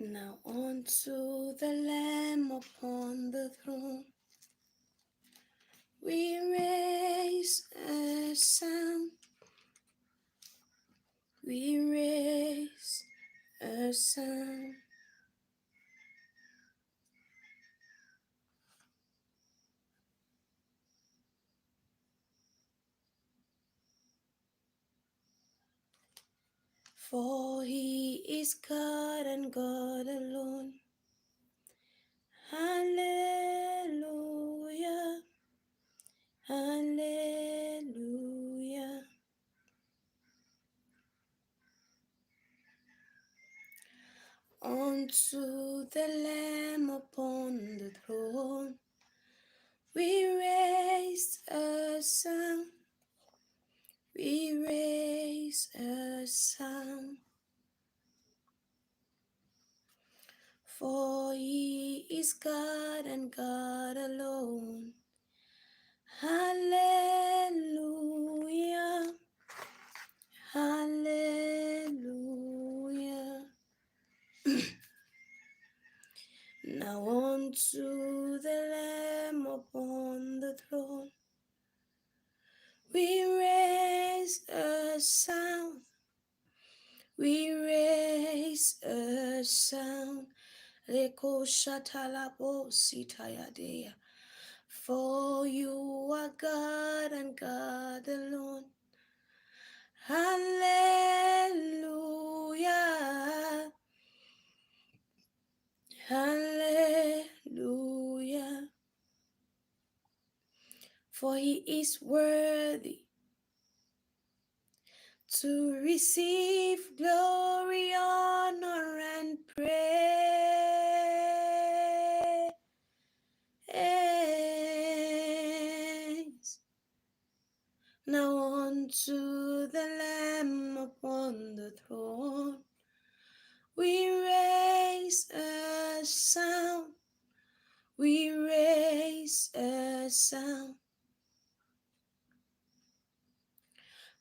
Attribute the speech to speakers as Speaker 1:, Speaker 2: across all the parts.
Speaker 1: Now unto the Lamb upon the throne we raise a sound, we raise a sound. For he is God and God alone. Hallelujah, hallelujah. Unto the Lamb upon the throne we raise a sound, we raise a sound. For he is God and God alone. Hallelujah, hallelujah. Now unto the Lamb upon the throne we raise a sound, we raise a sound. Leko shatalabo sitayadea. For you are God and God alone. Hallelujah, hallelujah. For he is worthy to receive glory, honor, and praise. Now unto the Lamb upon the throne we raise a sound, we raise a sound.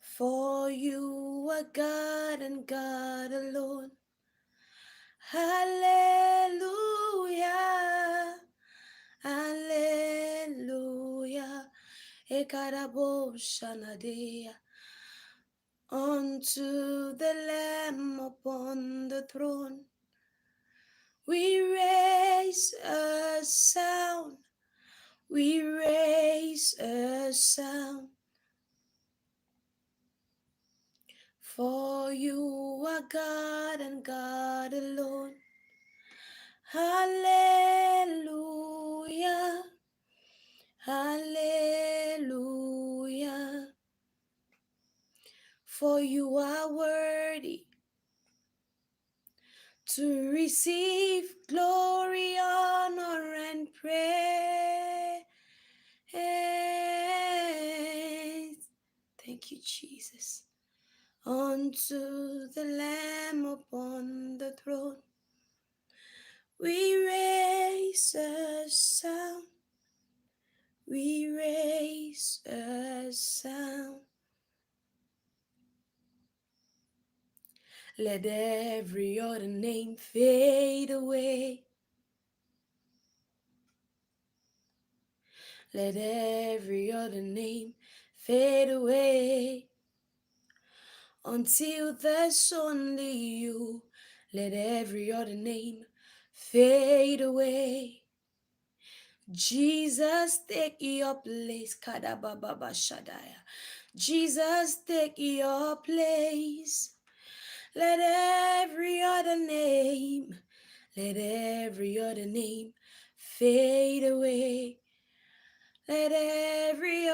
Speaker 1: For you are God and God alone. Hallelujah, hallelujah. Ekarabo shanadea. Unto the Lamb upon the throne we raise a sound, we raise a sound. For you are God and God alone. Hallelujah, hallelujah. For you are worthy to receive glory, honor, and praise. Thank you, Jesus. Unto the Lamb upon the throne we raise a sound, we raise a sound. Let every other name fade away. Let every other name fade away. Until there's only you, let every other name fade away. Jesus, take your place. Kadababa Shadaya. Jesus, take your place. Let every other name fade away. Let every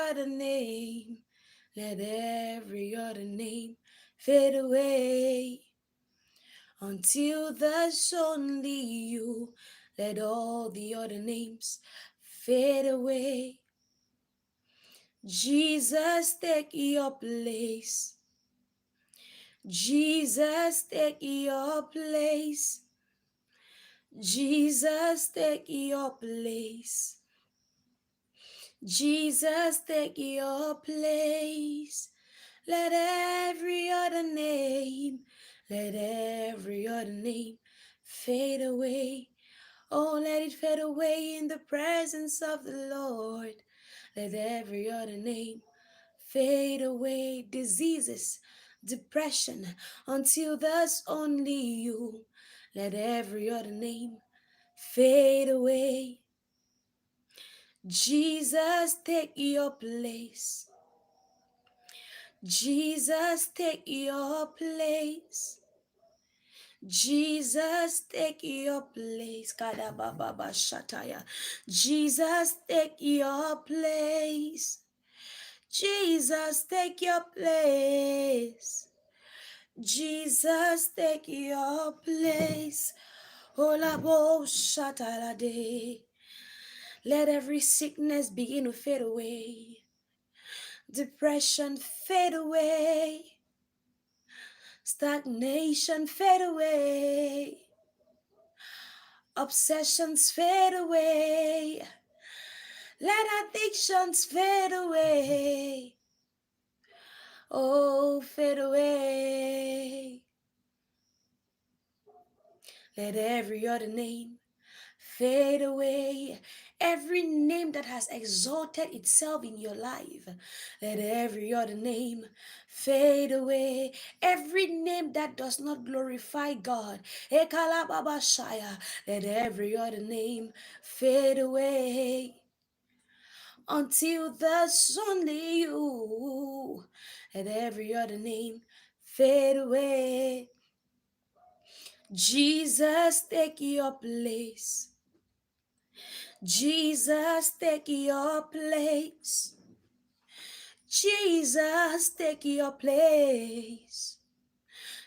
Speaker 1: other name fade away. Until there's only you, let all the other names fade away. Jesus, take your place. Jesus, take your place. Jesus, take your place. Jesus, take your place. Let every other name fade away. Oh, let it fade away in the presence of the Lord. Let every other name fade away. Diseases, depression, until there's only you. Let every other name fade away. Jesus, take your place. Jesus, take your place. Jesus, take your place. Kadababa Shataya. Jesus, take your place. Jesus, take your place. Jesus, take your place. Olabo Shatalade. Let every sickness begin to fade away. Depression fade away. Stagnation fade away. Obsessions fade away. Let addictions fade away. Oh, fade away. Let every other name fade away. Every name that has exalted itself in your life, let every other name fade away. Every name that does not glorify God, Ekalababashaya, let every other name fade away. Until there's only you, let every other name fade away. Jesus, take your place. Jesus, take your place. Jesus, take your place.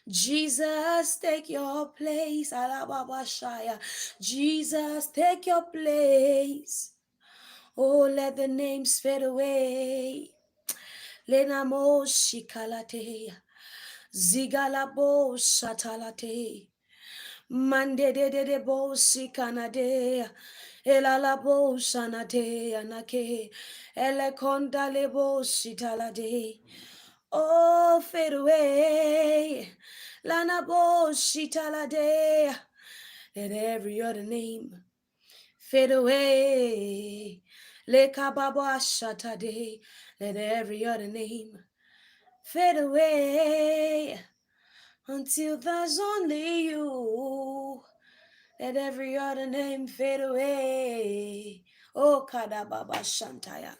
Speaker 1: Jesus, take your place. Alababashaya. Jesus, take your place. Oh, let the names fade away. Lenamo shikalate. Zigalabo satalate. Mande de bo sikanade. Elalabo sanate anake. Elekonda lebo sitalade. Oh, fade away. Lanabo sitalade. Let every other name fade away. Lekababa shatade. Let every other name fade away. Until there's only you. Let every other name fade away. Oh, Kadababa Shantaya.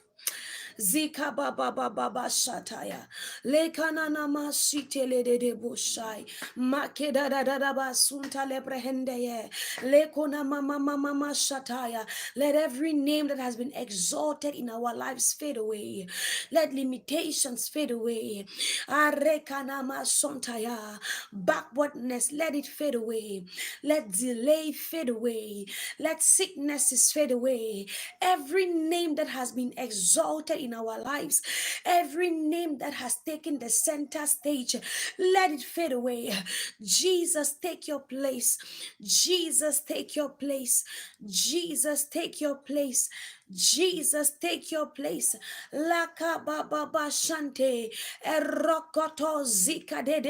Speaker 1: Zika baba baba shataya. Lekana nama sitele de boshai. Makeda da da basunta lebrehende. Lekona mama mama shataya. Let every name that has been exalted in our lives fade away. Let limitations fade away. Arekana masontaya. Backwardness, let it fade away. Let delay fade away. Let sicknesses fade away. Every name that has been exalted in our lives, every name that has taken the center stage, let it fade away. Jesus, take your place. Jesus, take your place. Jesus, take your place. Jesus, take your place. Laka baba shante erokoto zika de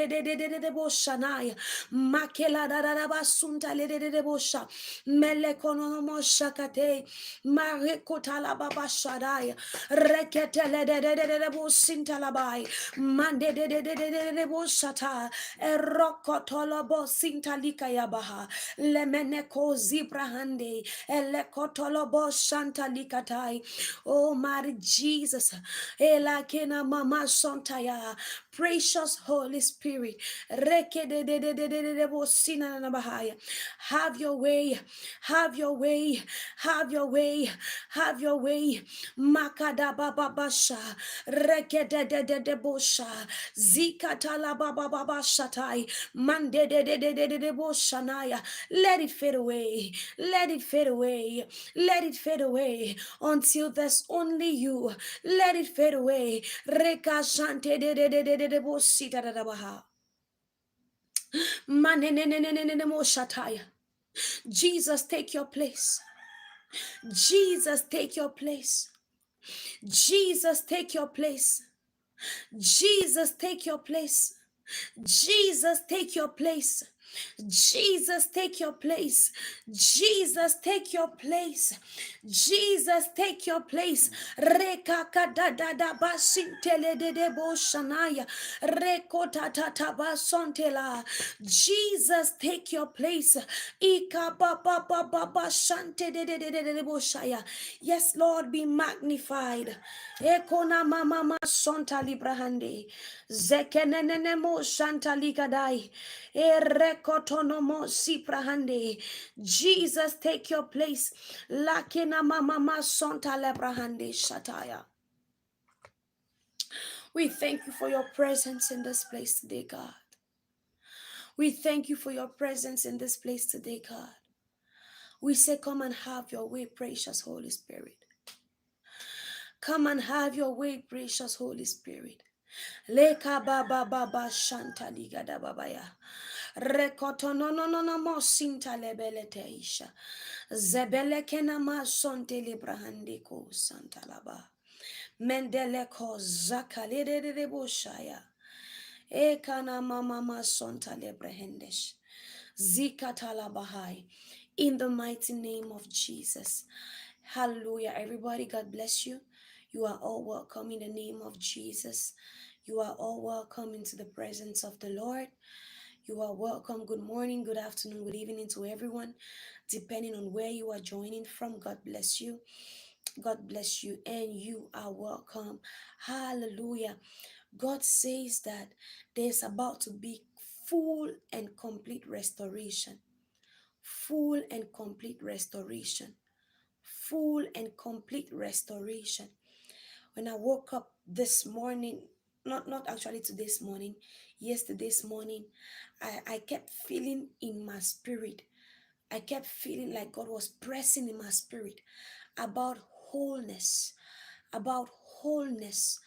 Speaker 1: boshanaya makela da basunta le de bosha melekono mo shakate marekota la baba shadaya reketele de bosinta la bai mande de boshata erokoto la bosinta likaya baha lemeneko zibrahande elekoto la boshanta likatai. Oh, mighty Jesus. Elakena mama sontaya. Precious Holy Spirit. Rekededededededebosina na bahaya. Have your way. Have your way. Have your way. Have your way. Makada bababasha. Rekededededebosha. Zikatala bababashatai. Mandededededeboshanaya. Let it fade away. Let it fade away. Let it fade away until there's only you. Let it fade away. Rekashante de bosita da baha. Manenenenenene mo shataya. Jesus, take your place. Jesus, take your place. Jesus, take your place. Jesus, take your place. Jesus, take your place. Jesus, take your place. Jesus, take your place. Jesus, take your place. Rekaka da da da basintele de bo shanaya. Rekota ta ta basontela. Jesus, take your place. Ika ba ba ba ba ba shante de bo shaya. Yes, Lord, be magnified. Ekona mama ma sonta librahande. Zekenene mo shanta ligadai. Erekotonomo siprahande. Jesus, take your place. Lakina mama ma sonta lebrahande shataya. We thank you for your presence in this place today, God. We thank you for your presence in this place today, God. We say, come and have your way, precious Holy Spirit. Come and have your way, precious Holy Spirit. Leka baba baba shanta liga da babaya. Rekoto no no no no mo sinta lebele teisha. Zebele kena ma sonte librahandi ko santa laba. Mendele ko zakale de boshaya. Ekana mama ma sonta lebrehendesh. Zikatala bahai. In the mighty name of Jesus. Hallelujah. Everybody, God bless you. You are all welcome in the name of Jesus. You are all welcome into the presence of the Lord. You are welcome. Good morning, good afternoon, good evening to everyone, depending on where you are joining from. God bless you. God bless you, and you are welcome. Hallelujah. God says that there's about to be full and complete restoration. Full and complete restoration. Full and complete restoration. When I woke up this morning, not actually to this morning, yesterday's morning, I kept feeling in my spirit. I kept feeling like God was pressing in my spirit about wholeness, about wholeness,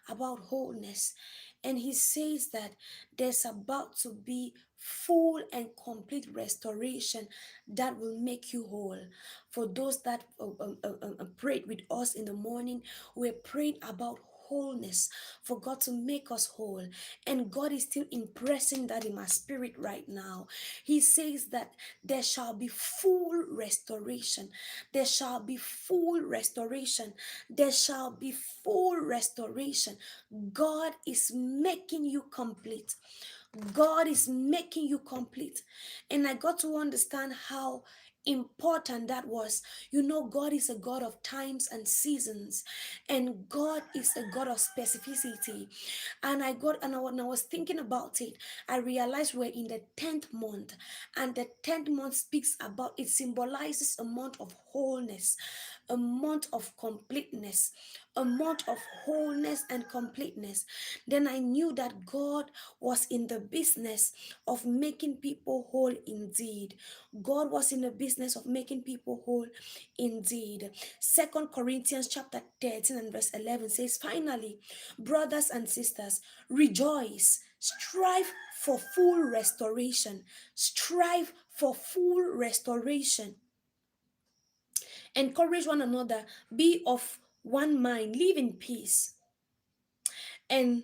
Speaker 1: about wholeness. And he says that there's about to be full and complete restoration that will make you whole. For those that prayed with us in the morning, we prayed about wholeness, for God to make us whole. And God is still impressing that in my spirit right now. He says that there shall be full restoration. There shall be full restoration. There shall be full restoration. God is making you complete. God is making you complete. And I got to understand how important that was. You know, God is a God of times and seasons, and God is a God of specificity. And when I was thinking about it, I realized we're in the 10th month, and the 10th month speaks about, it symbolizes a month of wholeness, a month of completeness, a month of wholeness and completeness. Then I knew that God was in the business of making people whole indeed. God was in the business of making people whole indeed. 2 Corinthians chapter 13 and verse 11 says, finally, brothers and sisters, rejoice, strive for full restoration. Strive for full restoration. Encourage one another, be of one mind, live in peace. And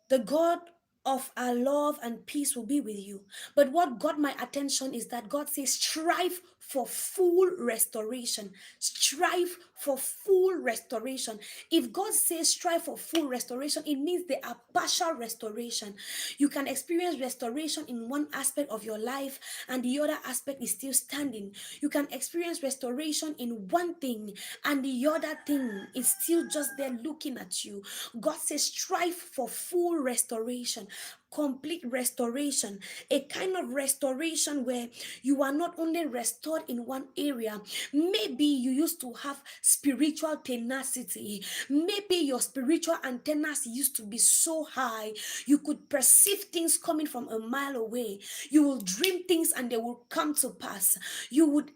Speaker 1: the God of our love and peace will be with you. But what got my attention is that God says, strive for full restoration. Strive for full restoration. If God says strive for full restoration, it means there are partial restoration. You can experience restoration in one aspect of your life, and the other aspect is still standing. You can experience restoration in one thing, and the other thing is still just there looking at you. God says strive for full restoration, complete restoration, a kind of restoration where you are not only restored in one area. Maybe you used to have spiritual tenacity. Maybe your spiritual antennas used to be so high, you could perceive things coming from a mile away. You will dream things and they will come to pass. You would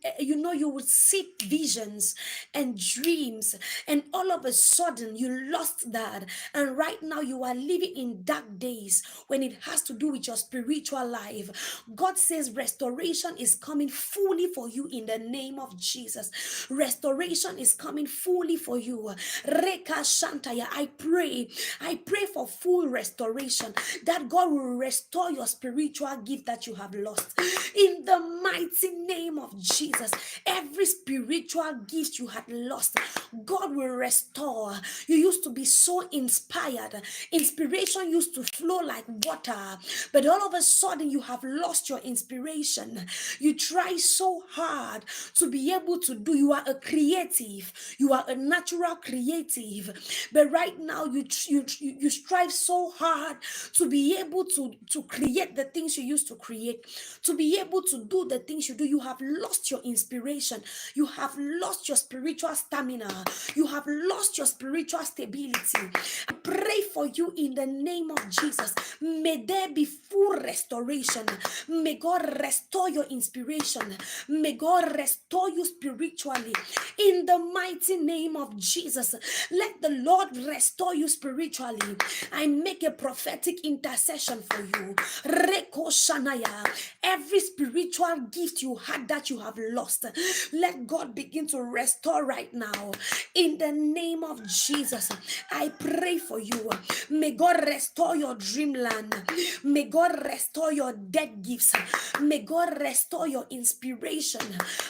Speaker 1: see visions and dreams, and all of a sudden you lost that, and right now you are living in dark days when it has to do with your spiritual life. God says restoration is coming fully for you in the name of Jesus. Restoration is coming fully for you. Reka Shantaya, I pray for full restoration, that God will restore your spiritual gift that you have lost. In the mighty name of Jesus, every spiritual gift you had lost, God will restore. You used to be so inspired. Inspiration used to flow like water, but all of a sudden you have lost your inspiration. You try so hard to be able to do. You are a creative. You are a natural creative, but right now you strive so hard to be able to create the things you used to create, to be able to do the things you do. You have lost your inspiration. You have lost your spiritual stamina. You have lost your spiritual stability. I pray for you in the name of Jesus. May there be full restoration. May God restore your inspiration. May God restore you spiritually in the mighty name of Jesus. Let the Lord restore you spiritually. I make a prophetic intercession for you. Reko Shanaya. Every spiritual gift you had that you have lost, let God begin to restore right now. In the name of Jesus, I pray for you. May God restore your dreamland. May God restore your dead gifts. May God restore your inspiration.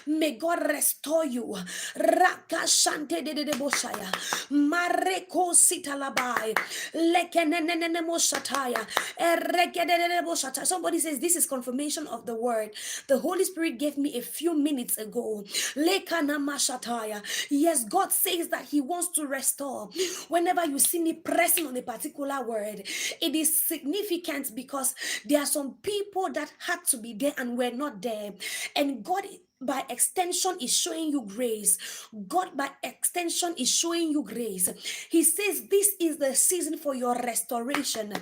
Speaker 1: May God restore you. Rakashante de boshaya. Mareko sitalabai. Lekenenene moshataya. Eregedede boshata. Somebody says this is confirmation of the word the Holy Spirit gave me a few minutes ago. Lekana mashataya. Yes, God says that He wants to restore. Whenever you see me pressing on a particular word, it is significant because there are some people that had to be there and were not there, and God by extension is showing you grace. God by extension is showing you grace. He says this is the season for your restoration.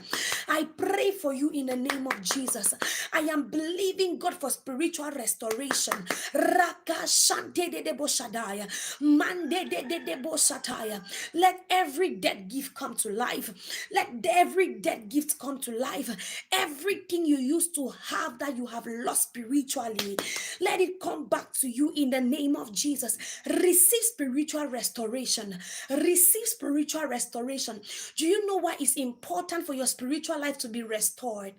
Speaker 1: I pray for you in the name of Jesus. I am believing God for spiritual restoration. Raka shante de debo shadaya. Mande de debo shataya. Let every dead gift come to life. Let every dead gift come to life. Everything you used to have that you have lost spiritually, let it come back to you in the name of Jesus. Receive spiritual restoration. Receive spiritual restoration. Do you know why it's important for your spiritual life to be restored?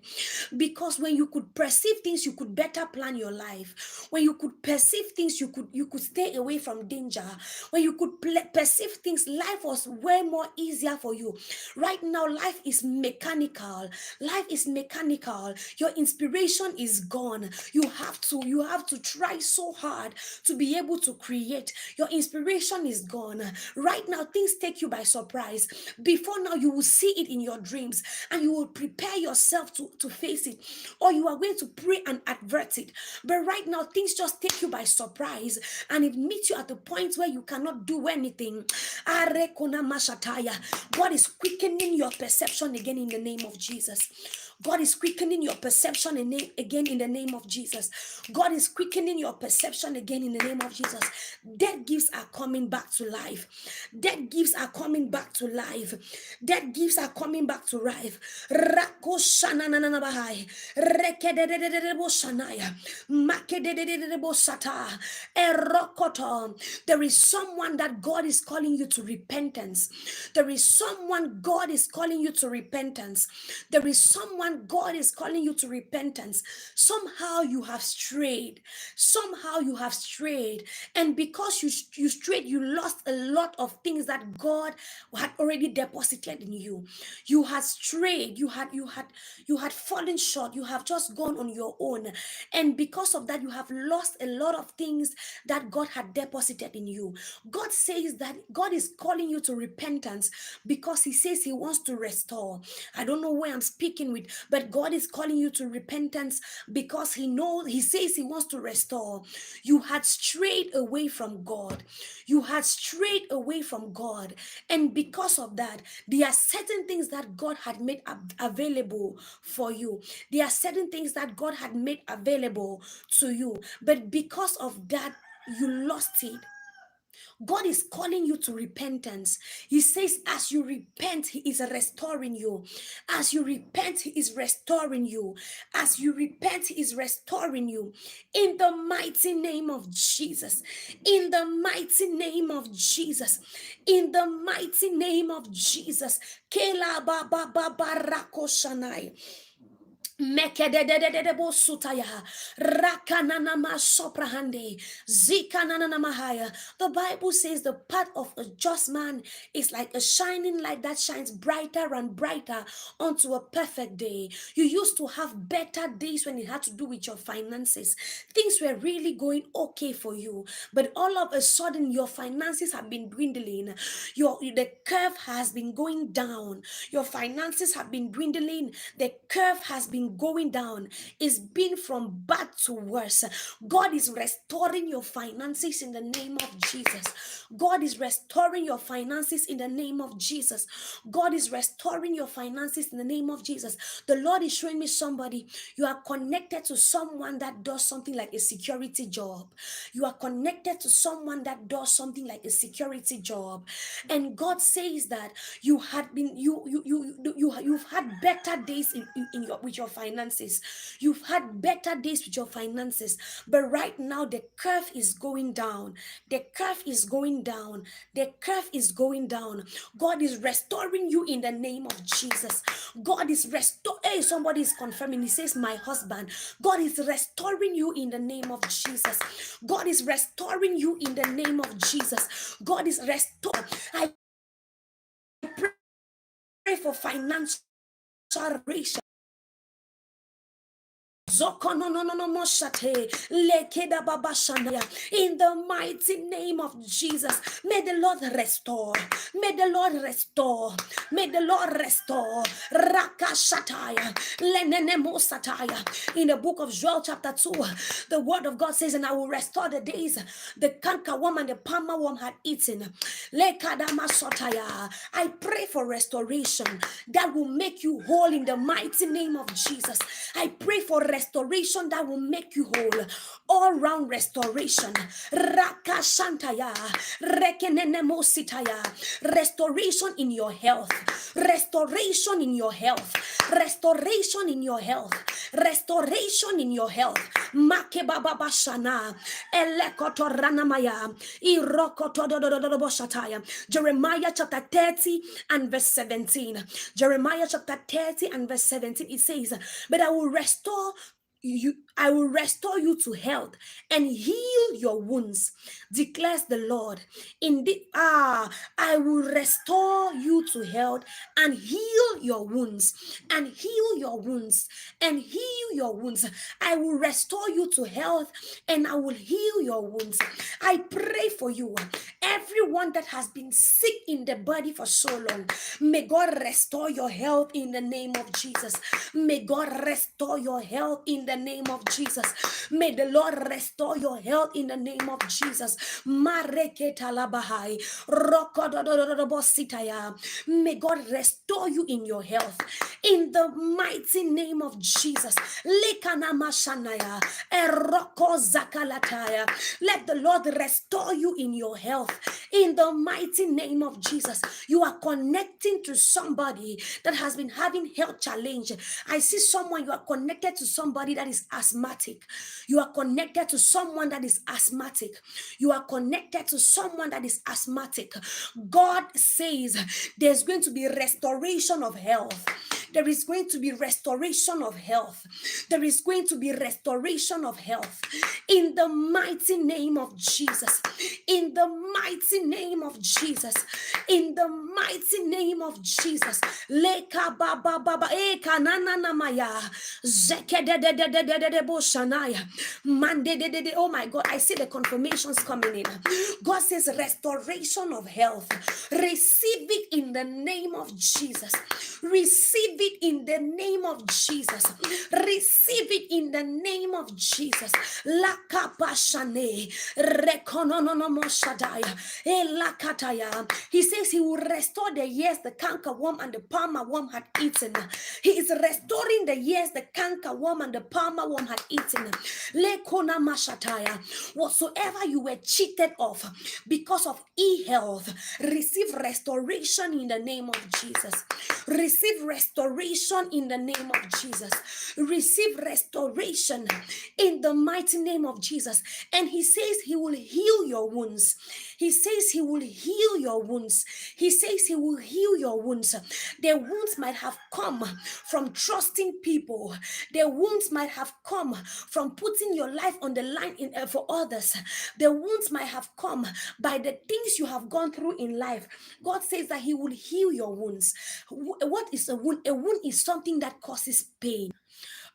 Speaker 1: Because when you could perceive things, you could better plan your life. When you could perceive things, you could stay away from danger. When you could perceive things, life was way more easier for you. Right now, life is mechanical. Life is mechanical. Your inspiration is gone. You have to try so hard to be able to create. Your inspiration is gone. Right now, things take you by surprise. Before now, you will see it in your dreams and you will prepare yourself to face it, or you are going to pray and avert it. But right now, things just take you by surprise and it meets you at the point where you cannot do anything. God is quickening your perception again in the name of Jesus. God is quickening your perception again in the name of Jesus. God is quickening your perception again in the name of Jesus. Dead gifts are coming back to life. Dead gifts are coming back to life. Dead gifts are coming back to life. Rako shanananabahai. Rekededededebo shanaya. Makededededebo sata. Erokoto. There is someone that God is calling you to repentance. There is someone God is calling you to repentance. There is someone God is calling you to repentance. Somehow you have strayed. Somehow you have strayed. And because you strayed, you lost a lot of things that God had already deposited in you. You had strayed. You had fallen short. You have just gone on your own. And because of that, you have lost a lot of things that God had deposited in you. God says that God is calling you to repentance because He says He wants to restore. I don't know where I'm speaking with, but God is calling you to repentance because He says He wants to restore. You had strayed away from God. You had strayed away from God. And because of that, there are certain things that God had made available for you. There are certain things that God had made available to you. But because of that, you lost it. God is calling you to repentance. He says, as you repent, He is restoring you. As you repent, He is restoring you. As you repent, He is restoring you. In the mighty name of Jesus. In the mighty name of Jesus. In the mighty name of Jesus. Kela ba ba ba ba rako shanai. Mekededededebo sutaya rakananama soprahande zikananamahaya. The Bible says the path of a just man is like a shining light that shines brighter and brighter unto a perfect day. You used to have better days when it had to do with your finances. Things were really going okay for you, but all of a sudden your finances have been dwindling. The curve has been going down. Your finances have been dwindling. The curve has been going down. It's been from bad to worse. God is restoring your finances in the name of Jesus. God is restoring your finances in the name of Jesus. God is restoring your finances in the name of Jesus. The Lord is showing me somebody. You are connected to someone that does something like a security job. You are connected to someone that does something like a security job. And God says that you had been you've had better days in your with your finances. You've had better days with your finances, but right now the curve is going down. The curve is going down. The curve is going down. God is restoring you in the name of Jesus. God is restoring. Hey, somebody is confirming. He says, my husband. God is restoring you in the name of Jesus. God is restoring you in the name of Jesus. God is restoring. I pray for financial restoration. In the mighty name of Jesus, may the Lord restore. May the Lord restore. May the Lord restore. Rakashataya. In the book of Joel, chapter 2, the word of God says, and I will restore the days the cankerworm and the palmer worm had eaten. I pray for restoration that will make you whole in the mighty name of Jesus. I pray for restoration that will make you whole. All round restoration. Rakashantaya. Rekenenemositaya. Restoration in your health. Restoration in your health. Restoration in your health. Restoration in your health. Makebababashana. Elekotoranamaya. Irokotodododoboshataya. Jeremiah chapter 30 and verse 17. Jeremiah chapter 30 and verse 17. It says, but I will restore you to health and heal your wounds, declares the Lord. I will restore you to health and heal your wounds, and heal your wounds, and heal your wounds. I will restore you to health and I will heal your wounds. I pray for you, everyone that has been sick in the body for so long. May God restore your health in the name of Jesus. May God restore your health in the name of Jesus. May the Lord restore your health in the name of Jesus. May God restore you in your health in the mighty name of Jesus. Let the Lord restore you in your health in the mighty name of Jesus. You are connecting to somebody that has been having health challenge. I see someone, you are connected to somebody that is asthmatic. You are connected to someone that is asthmatic. You are connected to someone that is asthmatic. God says there's going to be restoration of health. There is going to be restoration of health. There is going to be restoration of health in the mighty name of Jesus. In the mighty name of Jesus. In the mighty name of Jesus. Leka baba baba eka nana namaya zeke de de de de de de de boshanaya mande de de de. Oh my God, I see the confirmations coming in. God says restoration of health. Receive it in the name of Jesus. Receive it in the name of Jesus. Receive it in the name of Jesus. Lakapashane rekonononomoshadaya elakataya. He says he will restore the years the cankerworm and the palmer worm had eaten. He is restoring the years the cankerworm and the palmer worm had eaten. Lekonamashataya. Whatsoever you were cheated of because of e-health, receive restoration in the name of Jesus. Receive restoration in the name of Jesus. Receive restoration in the mighty name of Jesus. And he says he will heal your wounds. He says he will heal your wounds. He says he will heal your wounds. The wounds might have come from trusting people. The wounds might have come from putting your life on the line for others. The wounds might have come by the things you have gone through in life. God says that he will heal your wounds. What is a wound? A wound is something that causes pain.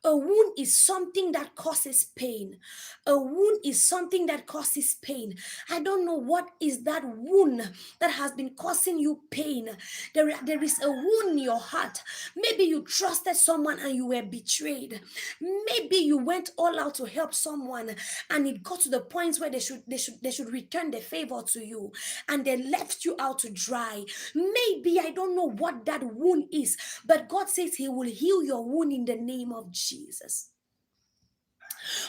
Speaker 1: A wound is something that causes pain. A wound is something that causes pain. I don't know what is that wound that has been causing you pain. There is a wound in your heart. Maybe you trusted someone and you were betrayed. Maybe you went all out to help someone and it got to the point where they should return the favor to you and they left you out to dry. Maybe I don't know what that wound is, but God says he will heal your wound in the name of Jesus.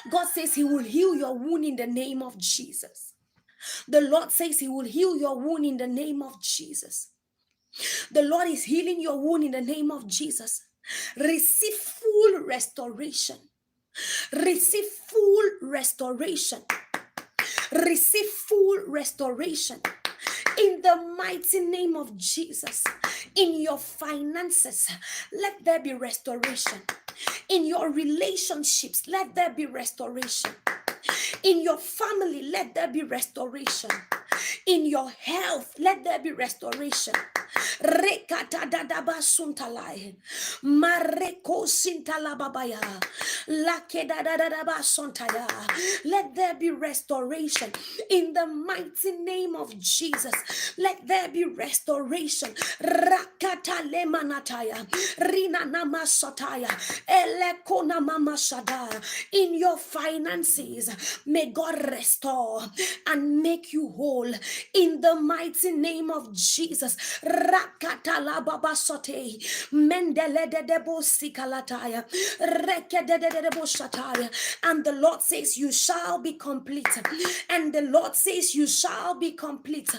Speaker 1: God says he will heal your wound in the name of Jesus. The Lord says he will heal your wound in the name of Jesus. The Lord is healing your wound in the name of Jesus. Receive full restoration. Receive full restoration. Receive full restoration. In the mighty name of Jesus. In your finances, let there be restoration. In your relationships, let there be restoration. In your family, let there be restoration. In your health, let there be restoration. Rekata dadaba suntalai, mareko sintalababaya, lakeda dadaba suntaya. Let there be restoration in the mighty name of Jesus. Let there be restoration. Rakata lemanataya, rina namasataya, elekona mama shada. In your finances, may God restore and make you whole in the mighty name of Jesus. Rakatala baba sote mendele de debo sikalataya reke de debo shataya. And the Lord says you shall be complete. And the Lord says you shall be complete.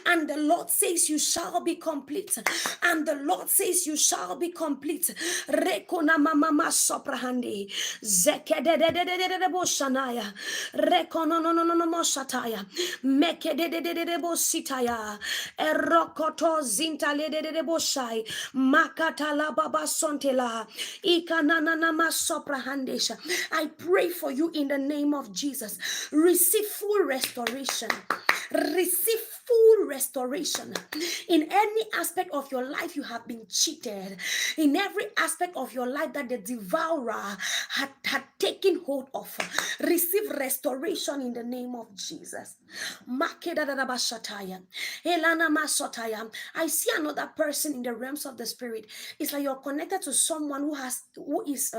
Speaker 1: And the Lord says you shall be complete. And the Lord says you shall be complete. Rekona mama soprahandi zeke de debo shanaya rekono no no no no moshataya meke de debo sitaya erokoto zinta le de boshai makata la baba sontela ikanana nama soprahandesha. I pray for you in the name of Jesus. Receive full restoration. Receive full restoration. In any aspect of your life you have been cheated. In every aspect of your life that the devourer had taken hold of. Receive restoration in the name of Jesus. I see another person in the realms of the spirit. It's like you're connected to someone who is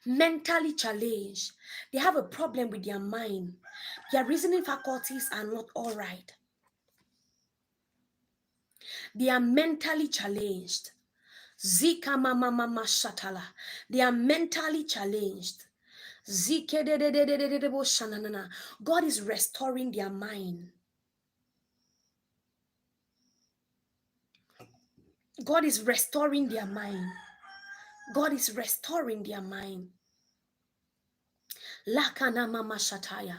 Speaker 1: mentally challenged. They have a problem with their mind. Their reasoning faculties are not all right. They are mentally challenged. Zika mama mama shatala. They are mentally challenged. God is restoring their mind. God is restoring their mind. God is restoring their mind. Lakana mama shataya.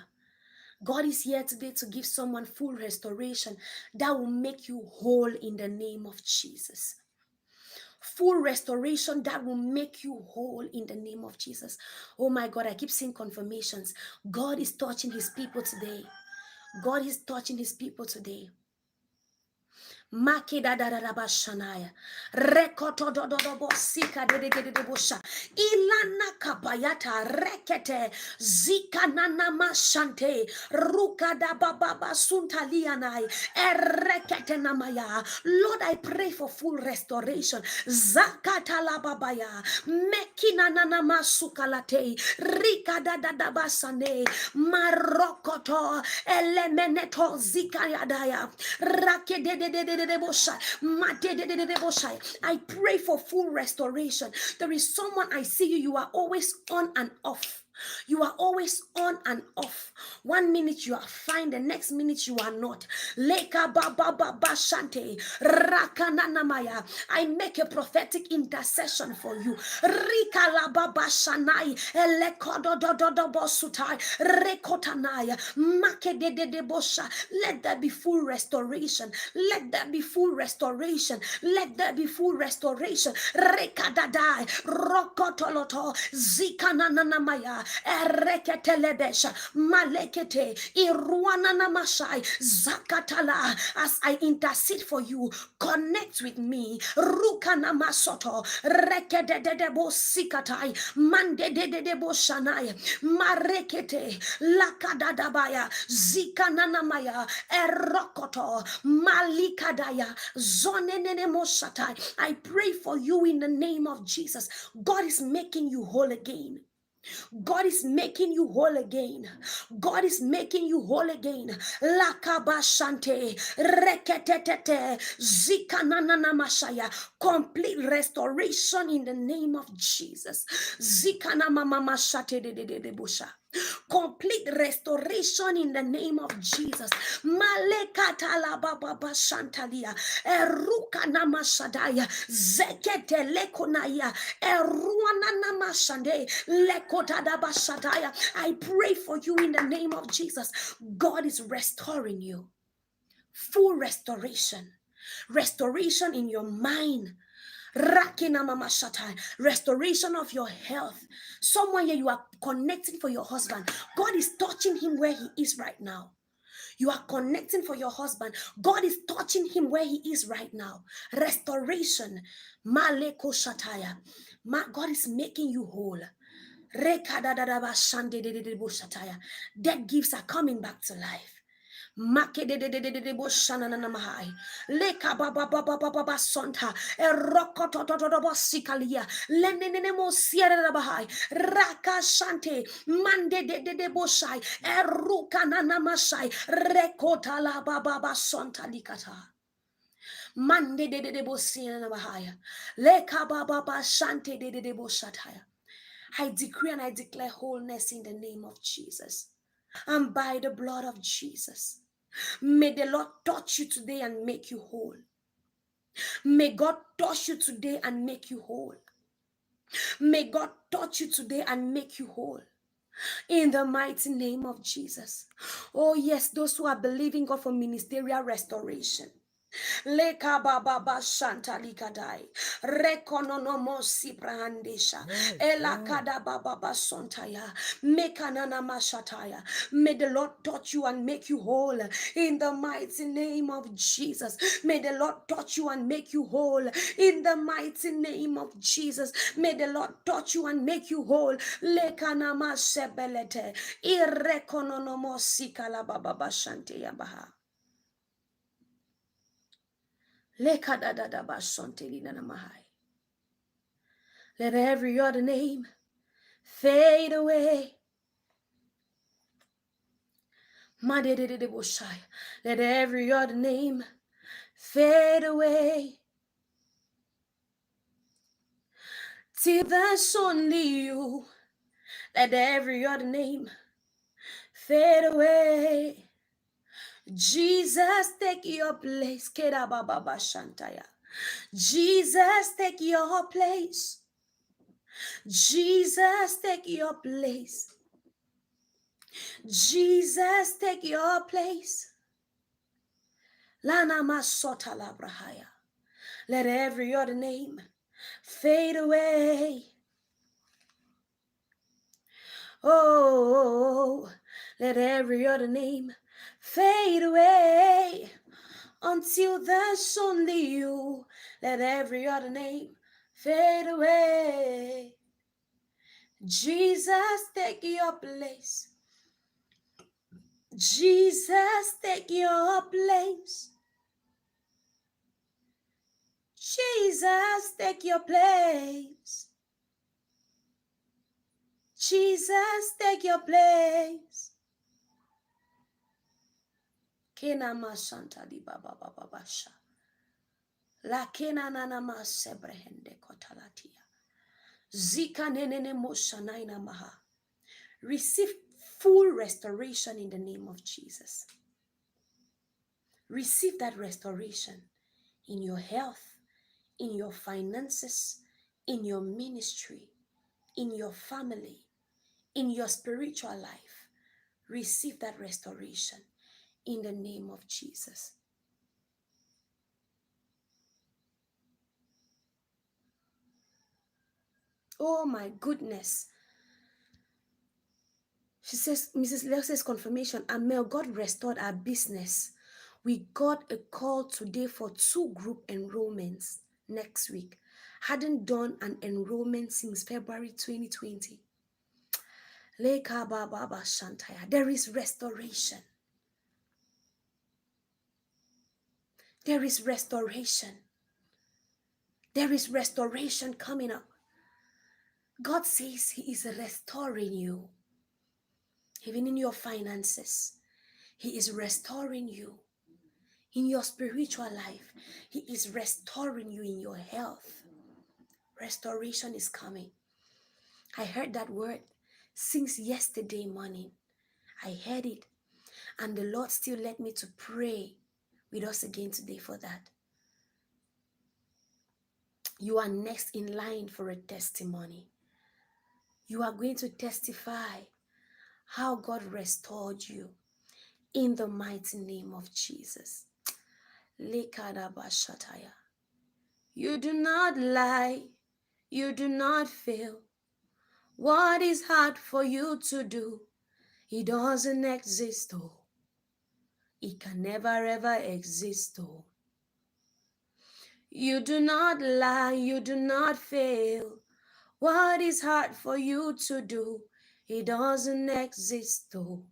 Speaker 1: God is here today to give someone full restoration that will make you whole in the name of Jesus. Full restoration that will make you whole in the name of Jesus. Oh my God, I keep seeing confirmations. God is touching his people today. God is touching his people today. Makida da da da bashanaya. Rekoto do do do bosika de bosha. Ilana kabayata rekete. Zika nana mashante. Ruka da baba basunta lianai. Erekete namaya. Lord, I pray for full restoration. Zakata la babaya. Mekina nana masukalate. Rika da da da basane. Marokoto. Elemeneto zika yadaya. I pray for full restoration. There is someone I see you, you are always on and off. You are always on and off. 1 minute you are fine, the next minute you are not. Leka baba baba shante rakananamaya. I make a prophetic intercession for you. Rika la baba shanai elekodo do do do bosutai rekotanaya make de bosha. Let there be full restoration. Let there be full restoration. Let there be full restoration. Rekadadai rokotoloto zikananamaya ereketelebesha malekete iruananamashai zakatala. As I intercede for you, connect with me. Rukanamasoto rekededebo sikatai mandededebo shanai marekete lakadadabaya zikananamaya erokoto malikadaya zonenene moshatai. I pray for you in the name of Jesus. God is making you whole again. God is making you whole again. God is making you whole again. Lakabashante reketete zikanana mashaya. Complete restoration in the name of Jesus. Zikana mama mashate de busha. Complete restoration in the name of Jesus. Malekata la baba shantalia eruka namashadaya zekete lekonaya eruana namashande lekota dabashadaya. I pray for you in the name of Jesus. God is restoring you. Full restoration. Restoration in your mind. Restoration of your health. Someone here, you are connecting for your husband. God is touching him where he is right now. You are connecting for your husband. God is touching him where he is right now. Restoration. Maleko shataya. God is making you whole. Dead gifts are coming back to life. Make de boshana na mahai leka baba baba baba sonta erokoto to bosikalia lenene mo siera bahai raka shante mande de boshai eruka na namashai rekota la baba sonta likata mande de bosina na bahai leka baba baba shante de boshataya. I decree and I declare wholeness in the name of Jesus and by the blood of Jesus. May the Lord touch you today and make you whole. May God touch you today and make you whole. May God touch you today and make you whole. In the mighty name of Jesus. Oh yes, those who are believing God for ministerial restoration. Leka baba bashanta likadai rekononomo siprahandesha elakada baba basontaya mekanana mashataya. May the Lord touch you and make you whole in the mighty name of Jesus. May the Lord touch you and make you whole in the mighty name of Jesus. May the Lord touch you and make you whole. Lekanama sebelete irekononomo sikala baba bashante yabaha. Let every other name fade away. Let every other name fade away. Till there's only you. Let every other name fade away. Jesus, take your place. Jesus, take your place. Jesus, take your place. Jesus, take your place. Lana masota la brahaya. Let every other name fade away. Oh, let every other name fade away. until there's only you. Let every other name fade away. Jesus, take your place. Jesus, take your place. Jesus, take your place. Jesus, take your place. Kena masanta di baba baba basha. La kena nana masebrehende kotalatia. Zika nenene moshanaina maha. Receive full restoration in the name of Jesus. Receive that restoration in your health, in your finances, in your ministry, in your family, in your spiritual life. Receive that restoration in the name of Jesus. Oh my goodness. She says, Mrs. Leo says confirmation. Amel, God restored our business. We got a call today for 2 group enrollments next week. Hadn't done an enrollment since February 2020. Leka Baba Shantaya. There is restoration. There is restoration. There is restoration coming up. God says He is restoring you. Even in your finances, He is restoring you. In your spiritual life, He is restoring you in your health. Restoration is coming. I heard that word since yesterday morning. I heard it, and the Lord still led me to pray with us again today for that. You are next in line for a testimony. You are going to testify how God restored you in the mighty name of Jesus. Lekadabashataya. You do not lie. You do not fail. What is hard for you to do? It doesn't exist, oh. It can never ever exist, oh. You do not lie. You do not fail. What is hard for you to do? It doesn't exist, oh.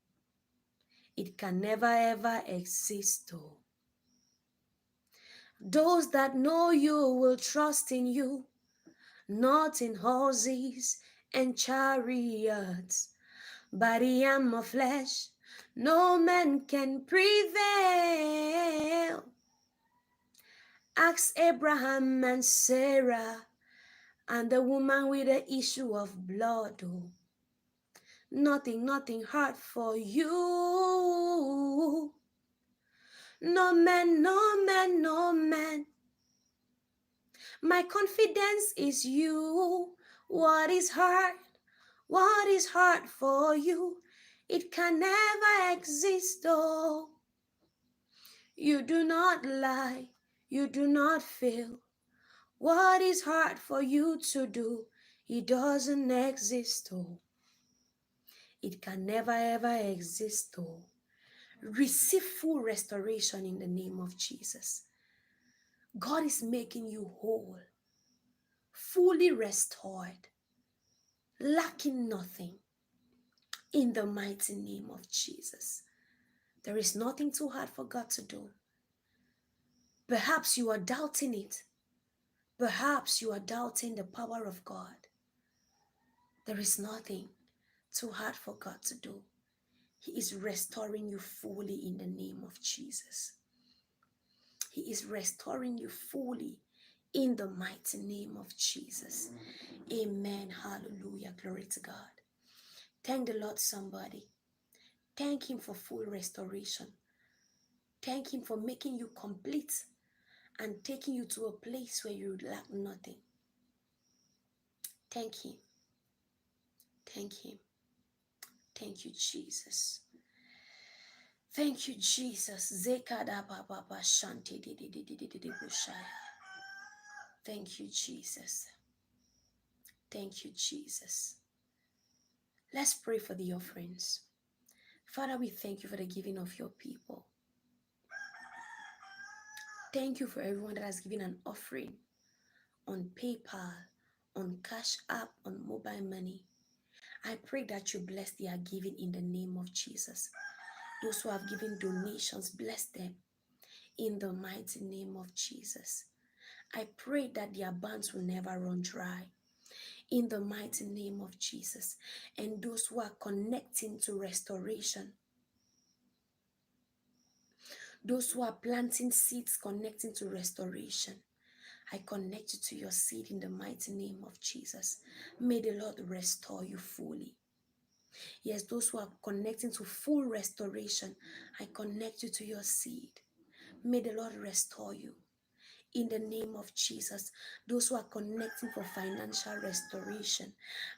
Speaker 1: It can never ever exist, oh. Those that know you will trust in you, not in horses and chariots, but in my flesh no man can prevail. Ask Abraham and Sarah and the woman with the issue of blood. Oh, nothing hard for you. No man, no man, no man. My confidence is you. What is hard? What is hard for you? It can never exist, oh. You do not lie. You do not fail. What is hard for you to do? It doesn't exist, oh. It can never ever exist, oh. Receive full restoration in the name of Jesus. God is making you whole, fully restored, lacking nothing in the mighty name of Jesus. There is nothing too hard for God to do. Perhaps you are doubting it. Perhaps you are doubting the power of God. There is nothing too hard for God to do. He is restoring you fully in the name of Jesus. He is restoring you fully in the mighty name of Jesus. Amen. Hallelujah. Glory to God. Thank the Lord, somebody. Thank Him for full restoration. Thank Him for making you complete and taking you to a place where you lack nothing. Thank Him. Thank Him. Thank you, Jesus. Thank you, Jesus. Thank you, Jesus. Thank you, Jesus. Let's pray for the offerings. Father, we thank you for the giving of your people. Thank you for everyone that has given an offering on PayPal, on Cash App, on mobile money. I pray that you bless their giving in the name of Jesus. Those who have given donations, bless them in the mighty name of Jesus. I pray that their banks will never run dry in the mighty name of Jesus. And those who are connecting to restoration, those who are planting seeds connecting to restoration, I connect you to your seed in the mighty name of Jesus. May the Lord restore you fully. Yes, those who are connecting to full restoration, I connect you to your seed. May the Lord restore you in the name of Jesus. Those who are connecting for financial restoration,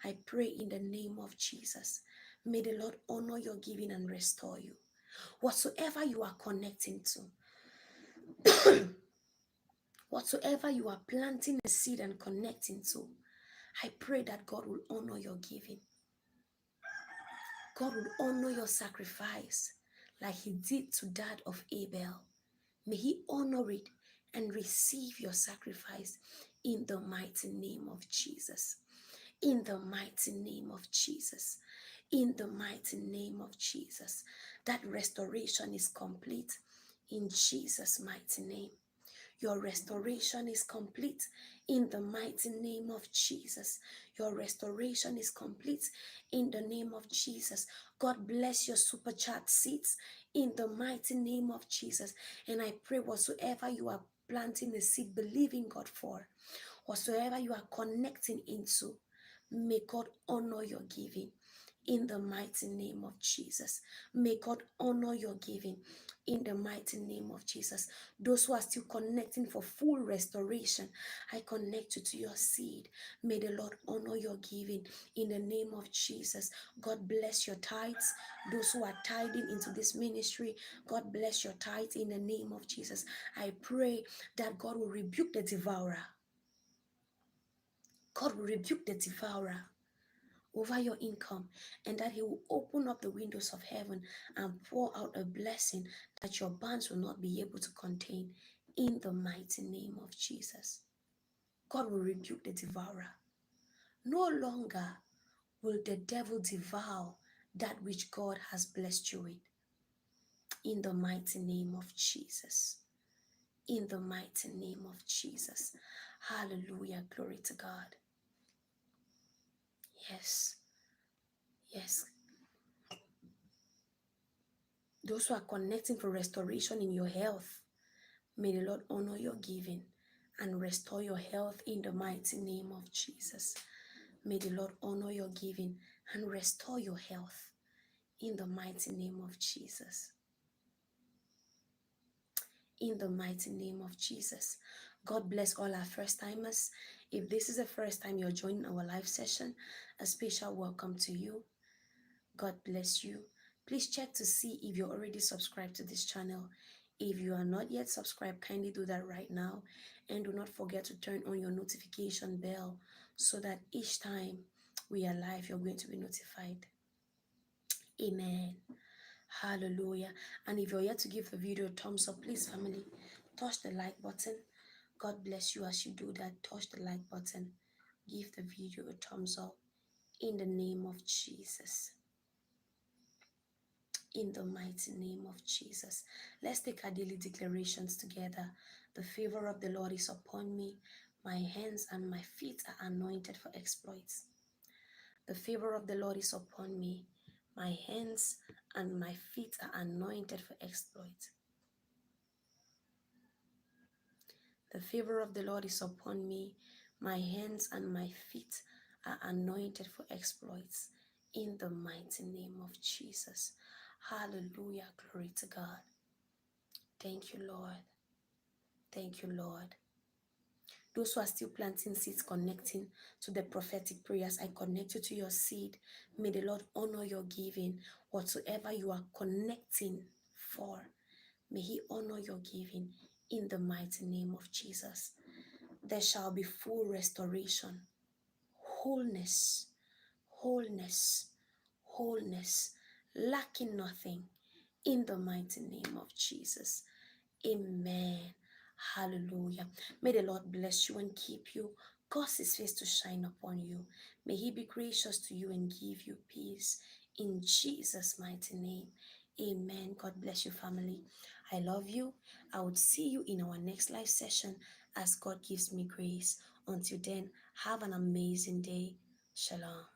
Speaker 1: I pray in the name of Jesus. May the Lord honor your giving and restore you. Whatsoever you are connecting to, whatsoever you are planting a seed and connecting to, I pray that God will honor your giving. God will honor your sacrifice like he did to that of Abel. May he honor it and receive your sacrifice in the mighty name of Jesus. In the mighty name of Jesus. In the mighty name of Jesus. That restoration is complete in Jesus' mighty name. Your restoration is complete in the mighty name of Jesus. Your restoration is complete in the name of Jesus. God bless your super chat seeds in the mighty name of Jesus. And I pray whatsoever you are planting the seed, believing God for, whatsoever you are connecting into, may God honor your giving in the mighty name of Jesus. May God honor your giving in the mighty name of Jesus. Those who are still connecting for full restoration, I connect you to your seed. May the Lord honor your giving in the name of Jesus. God bless your tithes. Those who are tithing into this ministry, God bless your tithes in the name of Jesus. I pray that God will rebuke the devourer. God will rebuke the devourer over your income, and that he will open up the windows of heaven and pour out a blessing that your barns will not be able to contain in the mighty name of Jesus. God will rebuke the devourer. No longer will the devil devour that which God has blessed you with in the mighty name of Jesus. In the mighty name of Jesus. Hallelujah. Glory to God. Yes. Yes. Those who are connecting for restoration in your health, may the Lord honor your giving and restore your health in the mighty name of Jesus. May the Lord honor your giving and restore your health in the mighty name of Jesus. In the mighty name of Jesus. God bless all our first timers. If this is the first time you're joining our live session, a special welcome to you. God bless you. Please check to see if you're already subscribed to this channel. If you are not yet subscribed, kindly do that right now. And do not forget to turn on your notification bell so that each time we are live, you're going to be notified. Amen. Hallelujah. And if you're yet to give the video a thumbs up, please, family, touch the like button. God bless you as you do that. Touch the like button. Give the video a thumbs up in the name of Jesus. In the mighty name of Jesus. Let's take our daily declarations together. The favor of the Lord is upon me. My hands and my feet are anointed for exploits. The favor of the Lord is upon me. My hands and my feet are anointed for exploits. The favor of the Lord is upon me. My hands and my feet are anointed for exploits. In the mighty name of Jesus. Hallelujah. Glory to God. Thank you, Lord. Thank you, Lord. Those who are still planting seeds, connecting to the prophetic prayers, I connect you to your seed. May the Lord honor your giving. Whatsoever you are connecting for, may he honor your giving in the mighty name of Jesus. There shall be full restoration, wholeness, wholeness, wholeness, lacking nothing in the mighty name of Jesus. Amen. Hallelujah. May the Lord bless you and keep you, cause his face to shine upon you. May he be gracious to you and give you peace. In Jesus' mighty name. Amen. God bless you, family. I love you. I would see you in our next live session as God gives me grace. Until then, have an amazing day. Shalom.